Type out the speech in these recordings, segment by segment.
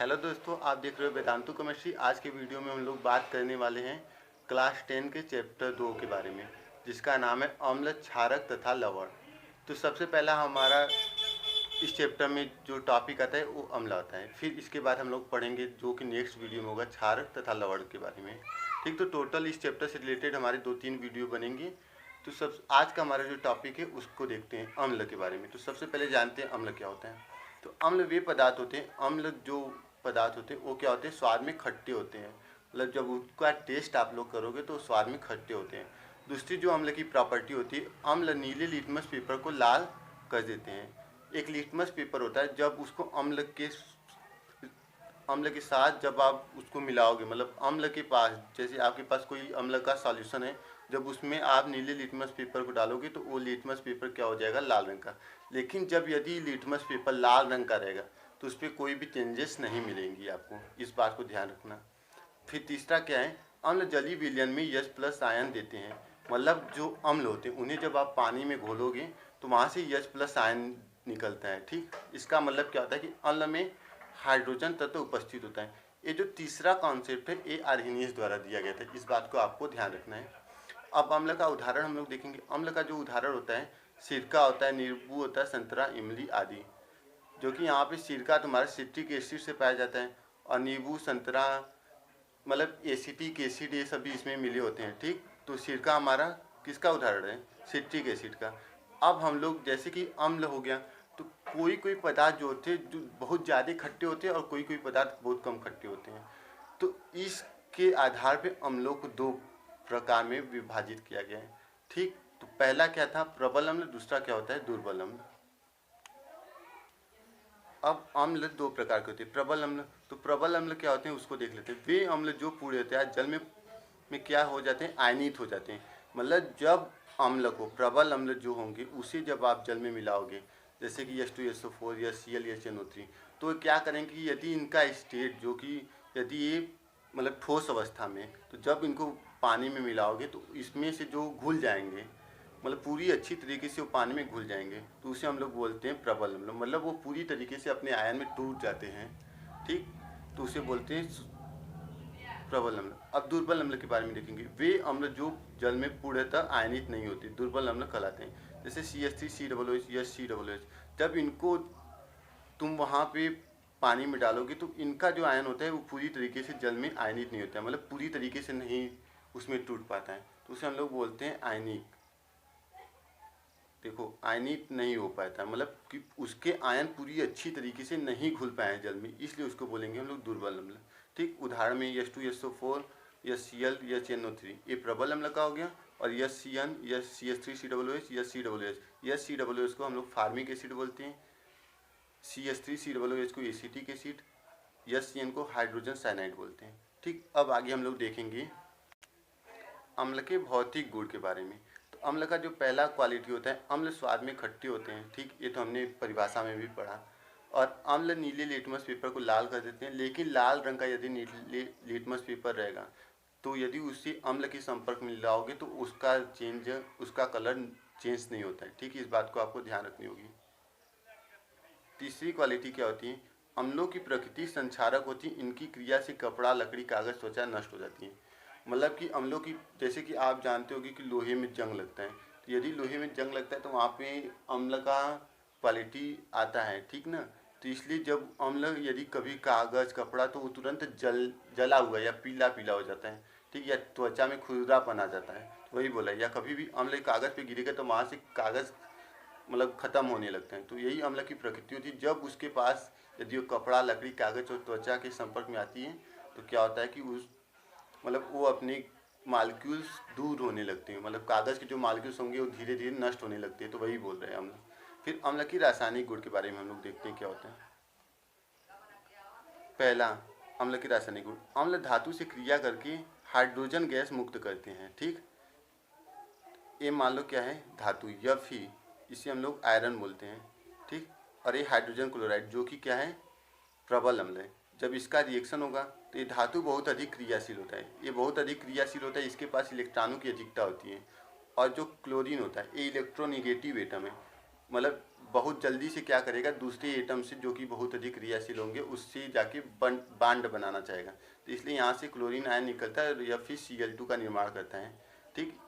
Hello दोस्तों, आप देख रहे हो वेदांतु केमिस्ट्री। आज के वीडियो में हम लोग बात करने वाले हैं क्लास 10 के चैप्टर 2 के बारे में, जिसका नाम है अम्ल, क्षारक तथा लवण। तो सबसे पहला हमारा इस चैप्टर में जो टॉपिक आता है वो अम्ल आता है। फिर इसके बाद हम लोग पढ़ेंगे जो कि नेक्स्ट वीडियो में होगा क्षारक तथा लवण के बारे में। ठीक, तो टोटल इस चैप्टर से रिलेटेड हमारे 2-3 वीडियो बनेंगे। तो सब आज का हमारा जो टॉपिक है उसको देखते हैं अम्ल के बारे में। तो सबसे पहले जानते हैं अम्ल क्या होता है। तो अम्ल वे पदार्थ होते हैं, अम्ल जो पदार्थ होते हैं वो क्या होते हैं, स्वाद में खट्टे होते हैं। मतलब जब उसका टेस्ट आप लोग करोगे तो स्वाद में खट्टे होते हैं। दूसरी जो अम्ल की प्रॉपर्टी होती है, अम्ल नीले लिटमस पेपर को लाल कर देते हैं। एक लिटमस पेपर होता है, जब उसको अम्ल के साथ जब आप उसको मिलाओगे, मतलब अम्ल के पास, जैसे आपके पास कोई अम्ल का सॉल्यूशन है, जब उसमें आप नीले लिटमस पेपर को डालोगे तो वो लिटमस पेपर क्या हो जाएगा, लाल रंग का। लेकिन जब यदि लिटमस पेपर लाल रंग का रहेगा तो उस पर कोई भी चेंजेस नहीं मिलेंगी आपको, इस बात को ध्यान रखना। फिर तीसरा क्या है, अम्ल जलीय विलयन में H+ आयन देते हैं। मतलब जो अम्ल होते हैं उन्हें जब आप पानी में घोलोगे तो वहाँ से H+ आयन निकलता है। ठीक, इसका मतलब क्या होता है कि अम्ल में हाइड्रोजन तत्व उपस्थित होता है। ये जो तीसरा कॉन्सेप्ट है ये आर्हेनियस द्वारा दिया गया था, इस बात को आपको ध्यान रखना है। अब अम्ल का उदाहरण हम लोग देखेंगे। अम्ल का जो उदाहरण होता है, सिरका होता है, नींबू होता है, संतरा, इमली आदि। जो कि यहाँ पे सिरका तुम्हारा सिट्रिक एसिड से पाया जाता है, और नींबू, संतरा, मतलब एसिटिक एसिड, ये सभी इसमें मिले होते हैं। ठीक, तो सिरका हमारा किसका उदाहरण है, सिट्रिक एसिड का। अब हम लोग जैसे कि अम्ल हो गया, तो कोई कोई पदार्थ जो होते हैं जो बहुत ज़्यादा खट्टे होते हैं और कोई कोई पदार्थ बहुत कम खट्टे होते हैं। तो इसके आधार पे अम्लों को दो प्रकार में विभाजित किया गया है। ठीक, तो पहला क्या था, प्रबल अम्ल, दूसरा क्या होता है, दुर्बल अम्ल। अब अम्ल दो प्रकार के होते हैं, प्रबल अम्ल। तो प्रबल अम्ल क्या होते हैं उसको देख लेते हैं। वे अम्ल जो पूरे होते हैं जल में क्या हो जाते हैं, आयनित हो जाते हैं। मतलब जब अम्ल को, प्रबल अम्ल जो होंगे उसे जब आप जल में मिलाओगे, जैसे कि H2SO4 या Cl या CnO3, तो क्या करेंगे कि यदि इनका स्टेट जो कि यदि ये मतलब ठोस अवस्था में, तो जब इनको पानी में मिलाओगे तो इसमें से जो घुल जाएंगे, मतलब पूरी अच्छी तरीके से वो पानी में घुल जाएंगे, तो उसे हम लोग बोलते हैं प्रबल अम्ल। मतलब वो पूरी तरीके से अपने आयन में टूट जाते हैं। ठीक, तो उसे बोलते हैं प्रबल अम्ल। अब दुर्बल अम्ल के बारे में देखेंगे। वे अम्ल जो जल में पूर्णतः आयनित नहीं होते, दुर्बल अम्ल कहलाते हैं। जैसे CH3COOH या COOH, जब इनको तुम वहाँ पे पानी में डालोगे तो इनका जो आयन होता है वो पूरी तरीके से जल में आयनित नहीं होता है, मतलब पूरी तरीके से नहीं उसमें टूट पाता है, तो उसे हम लोग बोलते हैं आयनिक। देखो, आयनित नहीं हो पाता, मतलब कि उसके आयन पूरी अच्छी तरीके से नहीं घुल पाए हैं जल में, इसलिए उसको बोलेंगे हम लोग दुर्बल अम्ल। ठीक, उदाहरण में H2SO4 या Cl या CnO3, ये प्रबल अम्ल का हो गया। और CN या CH3COOH या COOH को हम लोग फार्मिक एसिड बोलते हैं, CH3COOH को एसिटिक एसिड, CN को हाइड्रोजन साइनाइड बोलते हैं। ठीक, अब आगे हम लोग देखेंगे अम्ल के भौतिक गुण के बारे में। तो अम्ल का जो पहला क्वालिटी होता है, अम्ल स्वाद में खट्टे होते हैं। ठीक, ये तो हमने परिभाषा में भी पढ़ा। और अम्ल नीले लिटमस पेपर को लाल कर देते हैं, लेकिन लाल रंग का यदि लिटमस पेपर रहेगा तो यदि उसी अम्ल के संपर्क में लाओगे तो उसका कलर चेंज नहीं होता है। ठीक, इस बात को आपको ध्यान रखनी होगी। तीसरी क्वालिटी क्या होती है, अम्लों की प्रकृति संक्षारक होती है, इनकी क्रिया से कपड़ा, लकड़ी, कागज, त्वचा नष्ट हो जाती है। मतलब कि अम्लों की, जैसे कि आप जानते होगे कि लोहे में जंग लगता है, तो यदि लोहे में जंग लगता है तो वहाँ पे अम्ल का क्वालिटी आता है। ठीक ना, तो इसलिए जब अम्ल यदि कभी कागज, कपड़ा, तो वो तुरंत जला हुआ या पीला पीला हो जाता है। ठीक, या त्वचा में खुरदरापन आ जाता है, तो वही बोला। या कभी भी अम्ल कागज पे गिरेगा तो वहाँ से कागज मतलब ख़त्म होने लगते हैं। तो यही अम्ल की प्रकृति होती है। जब उसके पास यदि वो कपड़ा, लकड़ी, कागज और त्वचा के संपर्क में आती है तो क्या होता है कि उस मतलब वो अपने मालिक्यूल्स दूर होने लगते हैं, मतलब कागज़ के जो मालिक्यूल्स होंगे वो धीरे धीरे नष्ट होने लगते हैं, तो वही बोल रहे हैं अम्ल। फिर अम्ल की रासायनिक गुण के बारे में हम लोग देखते हैं क्या होता है। पहला, अम्ल की रासायनिक गुण। अम्ल धातु से क्रिया करके हाइड्रोजन गैस मुक्त करते हैं। ठीक, ये मान लो क्या है, धातु, या फिर इसे हम लोग आयरन बोलते हैं। ठीक, और ये हाइड्रोजन क्लोराइड जो कि क्या है, प्रबल अम्ल है। जब इसका रिएक्शन होगा तो ये धातु बहुत अधिक क्रियाशील होता है, ये बहुत अधिक क्रियाशील होता है, इसके पास इलेक्ट्रॉनों की अधिकता होती है। और जो क्लोरीन होता है ये इलेक्ट्रोनिगेटिव एटम है, मतलब बहुत जल्दी से क्या करेगा, दूसरे एटम से जो कि बहुत अधिक क्रियाशील होंगे उससे जाके बांड बनाना चाहेगा। तो इसलिए यहाँ से क्लोरीन आयन निकलता है या फिर Cl2 का निर्माण करता है। ठीक,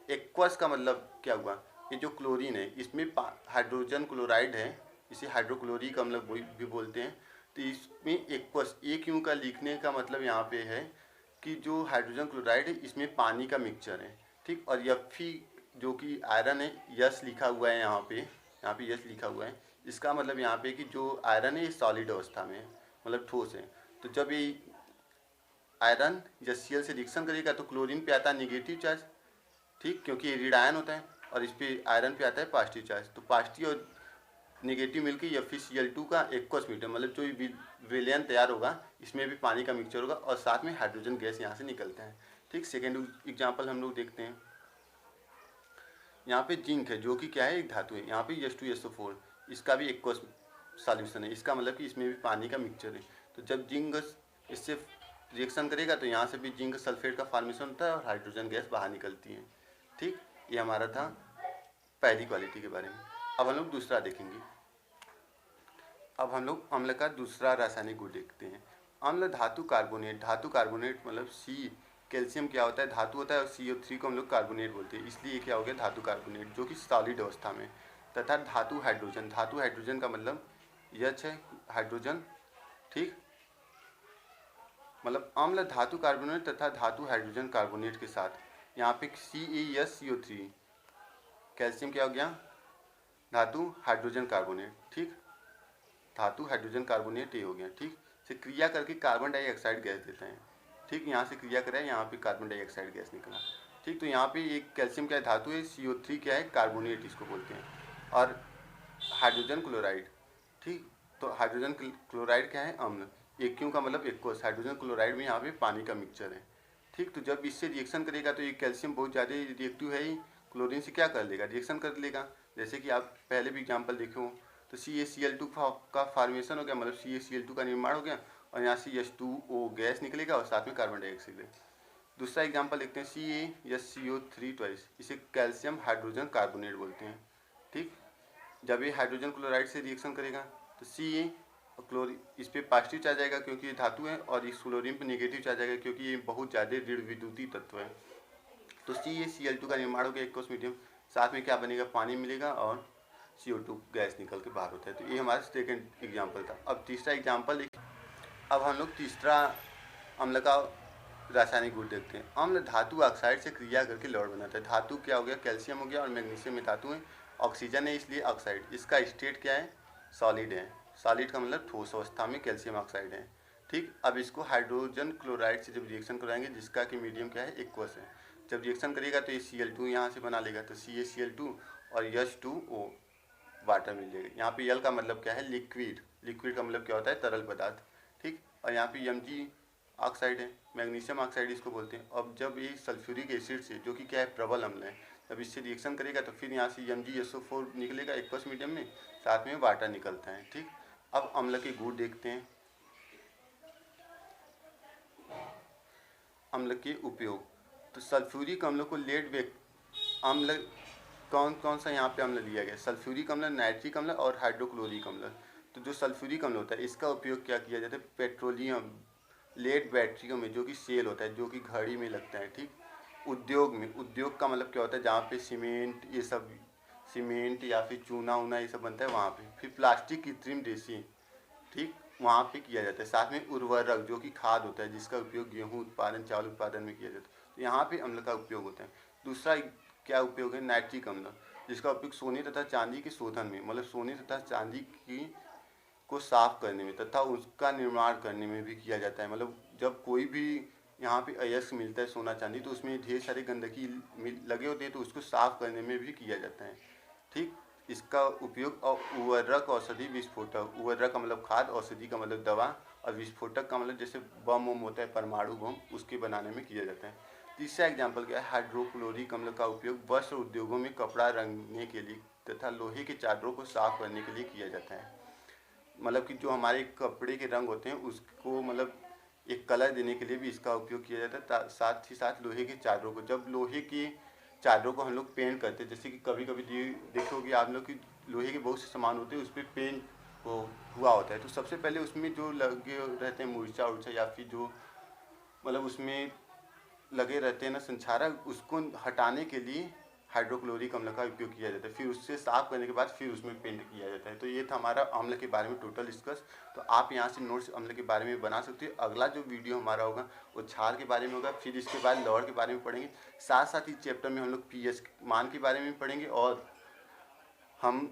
एक्वस का मतलब क्या हुआ, ये जो क्लोरीन है इसमें हाइड्रोजन क्लोराइड है, इसे हाइड्रोक्लोरिक अम्ल भी बोलते हैं। तो इसमें एक्वस ए क्यू का लिखने का मतलब यहाँ पे है कि जो हाइड्रोजन क्लोराइड है इसमें पानी का मिक्सचर है। ठीक, और Fe जो कि आयरन है, यस लिखा हुआ है यहाँ पे यस लिखा हुआ है। इसका मतलब यहाँ पे कि जो आयरन है ये सॉलिड अवस्था में है, मतलब ठोस है। तो जब ये आयरन या Cl से रिएक्शन करेगा तो क्लोरीन पे आता है निगेटिव चार्ज। ठीक, क्योंकि ये ऋण आयन होता है, और इस पे आयरन पे आता है पॉजिटिव चार्ज। तो पॉजिटिव और नेगेटिव मिलकर FeCl2 का एक्वस मीटर, मतलब जो विलयन तैयार होगा इसमें भी पानी का मिक्सचर होगा और साथ में हाइड्रोजन गैस यहाँ से निकलता है। ठीक, सेकेंड एग्जाम्पल हम लोग देखते हैं। यहाँ पे जिंक है जो कि क्या है, एक धातु है। यहाँ पे H2SO4, इसका भी एक्वस सॉल्यूशन है, इसका मतलब कि इसमें भी पानी का मिक्सचर है। तो जब जिंक इससे रिएक्शन करेगा तो यहाँ से भी जिंक सल्फेट का फॉर्मेशन होता है और हाइड्रोजन गैस बाहर निकलती है। ठीक, ये हमारा था पहली क्वालिटी के बारे में। अब हम लोग दूसरा देखेंगे। अब हम लोग अम्ल का दूसरा रासायनिक गुण देखते हैं। अम्ल धातु कार्बोनेट। धातु कार्बोनेट मतलब सी, कैल्शियम क्या होता है, धातु होता है, और CO3 को हम लोग कार्बोनेट बोलते हैं, इसलिए क्या हो गया धातु कार्बोनेट, जो कि सॉलिड अवस्था में। तथा धातु हाइड्रोजन। धातु हाइड्रोजन का मतलब H है, हाइड्रोजन। ठीक, मतलब अम्ल धातु कार्बोनेट तथा धातु हाइड्रोजन कार्बोनेट के साथ यहाँ पे CaSCO3, कैल्शियम क्या हो गया, धातु हाइड्रोजन कार्बोनेट। ठीक, धातु हाइड्रोजन कार्बोनेट ये हो गया। ठीक, से क्रिया करके कार्बन डाइऑक्साइड गैस देता है। ठीक, यहाँ से क्रिया कराए, यहाँ पे कार्बन डाइऑक्साइड गैस निकला। ठीक, तो यहाँ पे एक कैल्शियम क्या है, धातु है, CO3 क्या है, कार्बोनेट इसको बोलते हैं, और हाइड्रोजन क्लोराइड। ठीक, तो हाइड्रोजन क्लोराइड क्या है, अम्ल। एक क्यों का मतलब एक्वस, हाइड्रोजन क्लोराइड में यहाँ पे पानी का मिक्सचर है। ठीक, तो जब इससे रिएक्शन करेगा तो ये कैल्शियम बहुत ज़्यादा रिएक्टिव है ही, क्लोरीन से क्या कर लेगा, रिएक्शन कर लेगा। जैसे कि आप पहले भी एग्जाम्पल देखे हो, तो CaCl2 का फॉर्मेशन हो गया, मतलब CaCl2 का निर्माण हो गया, और यहाँ से H2O गैस निकलेगा और साथ में कार्बन डाइऑक्साइड। दूसरा एग्जाम्पल देखते हैं, CaSCO3 ट्वाइस, इसे कैल्शियम हाइड्रोजन कार्बोनेट बोलते हैं। ठीक, जब ये हाइड्रोजन क्लोराइड से रिएक्शन करेगा तो Ca क्लोरीन, इस पर पॉजिटिव चार्ज आएगा क्योंकि ये धातु है, और इस क्लोरीन पर नेगेटिव चार्ज आएगा क्योंकि ये बहुत ज़्यादा ऋण विद्युतीय तत्व है। तो CaCl2 का निर्माण हो गया एक्वस मीडियम, साथ में क्या बनेगा, पानी मिलेगा और CO2 गैस निकल के बाहर होता है। तो ये हमारा सेकेंड एग्जाम्पल था। अब तीसरा एग्जाम्पल देखिए। अब हम लोग तीसरा अम्ल का रासायनिक गुण देखते हैं। अम्ल धातु ऑक्साइड से क्रिया करके लौट बनाता है। धातु क्या हो गया, कैल्शियम हो गया, और मैग्नीशियम में धातु है, ऑक्सीजन है इसलिए ऑक्साइड। इसका स्टेट क्या है, सॉलिड है। सॉलिड का मतलब ठोस अवस्था में कैल्शियम ऑक्साइड है। ठीक, अब इसको हाइड्रोजन क्लोराइड से जब रिएक्शन कराएंगे, जिसका कि मीडियम क्या है, एक्वस है, जब रिएक्शन करेगा तो ये Cl2 यहाँ से बना लेगा, तो CaCl2 और H2O वाटर मिल जाएगा। यहाँ पे L का मतलब क्या है, लिक्विड। लिक्विड का मतलब क्या होता है, तरल पदार्थ। ठीक, और यहाँ पे Mg ऑक्साइड है, मैग्नीशियम ऑक्साइड इसको बोलते हैं। अब जब ये सल्फ्यूरिक एसिड से, जो कि क्या है, प्रबल अम्ल है, जब इससे रिएक्शन करेगा तो फिर यहाँ से MgSO4 निकलेगा एक्वस मीडियम में, साथ में वाटर निकलता है। ठीक, अब अम्ल के गुण देखते हैं। अम्ल के उपयोग, तो सल्फ्यूरिक अम्ल को लेड अम्ल, कौन कौन सा यहाँ पे अम्ल लिया गया, सल्फ्यूरिक अम्ल, नाइट्रिक अम्ल और हाइड्रोक्लोरिक अम्ल। तो जो सल्फ्यूरिक अम्ल होता है इसका उपयोग क्या किया जाता है, पेट्रोलियम, लेड बैटरियों में, जो कि सेल होता है, जो कि घड़ी में लगता है। ठीक, उद्योग में, उद्योग का मतलब क्या होता है, जहाँ पे सीमेंट, ये सब सीमेंट या फिर चूना ऊना ये सब बनता है वहाँ पे। फिर प्लास्टिक, कृत्रिम रेशे, ठीक, वहाँ पे किया जाता है। साथ में उर्वरक, जो कि खाद होता है, जिसका उपयोग गेहूँ उत्पादन, चावल उत्पादन में किया जाता है। तो यहाँ पे अम्ल का उपयोग होता है। दूसरा क्या उपयोग है, नाइट्रिक अम्ल, जिसका उपयोग सोने तथा चांदी के शोधन में, मतलब सोने तथा चांदी की को साफ करने में तथा उसका निर्माण करने में भी किया जाता है। मतलब जब कोई भी यहाँ पे अयस्क मिलता है, सोना चांदी, तो उसमें ढेर सारे गंदगी लगे होते हैं, तो उसको साफ करने में भी किया जाता है। ठीक, इसका उपयोग उर्वरक, औषधि, विस्फोटक, उर्वरक का मतलब खाद, औषधि का मतलब दवा, और विस्फोटक का मतलब जैसे बम वम होता है, परमाणु बम, उसके बनाने में किया जाता है। तीसरा एग्जाम्पल क्या है, हाइड्रोक्लोरिक अम्ल का उपयोग वस्त्र उद्योगों में कपड़ा रंगने के लिए तथा लोहे के चादरों को साफ करने के लिए किया जाता है। मतलब कि जो हमारे कपड़े के रंग होते हैं उसको मतलब एक कलर देने के लिए भी इसका उपयोग किया जाता है। साथ ही साथ लोहे के चादरों को, जब लोहे की चादरों को हम लोग पेंट करते हैं, जैसे कि कभी कभी देखोगे आप लोग कि लोहे के बहुत से सामान होते हैं उस पर पेंट हुआ होता है। तो सबसे पहले उसमें जो लगे रहते हैं मूर्छा उर्छा या फिर जो मतलब उसमें लगे रहते हैं ना संक्षारक, उसको हटाने के लिए हाइड्रोक्लोरिक अम्ल का उपयोग किया जाता है। फिर उससे साफ करने के बाद फिर उसमें पेंट किया जाता है। तो ये था हमारा अम्ल के बारे में टोटल डिस्कस। तो आप यहाँ से नोट्स अम्ल के बारे में बना सकते हो। अगला जो वीडियो हमारा होगा वो क्षार के बारे में होगा, फिर इसके बाद लवण के बारे में पढ़ेंगे। साथ साथ इस चैप्टर में हम लोग पीएच मान के बारे में पढ़ेंगे और हम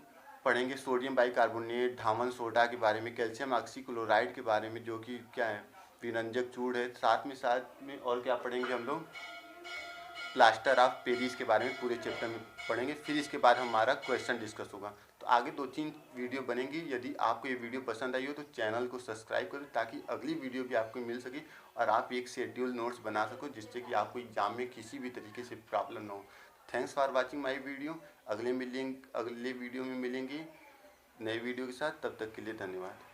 पढ़ेंगे सोडियम बाइकार्बोनेट, धामन सोडा के बारे में, कैल्शियम ऑक्सीक्लोराइड के बारे में जो कि क्या है विरंजक चूर्ण है। साथ में और क्या पढ़ेंगे हम लोग, प्लास्टर ऑफ पेरिस के बारे में पूरे चैप्टर में पढ़ेंगे। फिर इसके बाद हमारा क्वेश्चन डिस्कस होगा। तो आगे 2-3 वीडियो बनेंगी। यदि आपको ये वीडियो पसंद आई हो तो चैनल को सब्सक्राइब करो ताकि अगली वीडियो भी आपको मिल सके और आप एक शेड्यूल नोट्स बना सको जिससे कि आपको एग्जाम में किसी भी तरीके से प्रॉब्लम ना हो। Thanks for watching my video. अगले वीडियो में मिलेंगे नए वीडियो के साथ। तब तक के लिए धन्यवाद।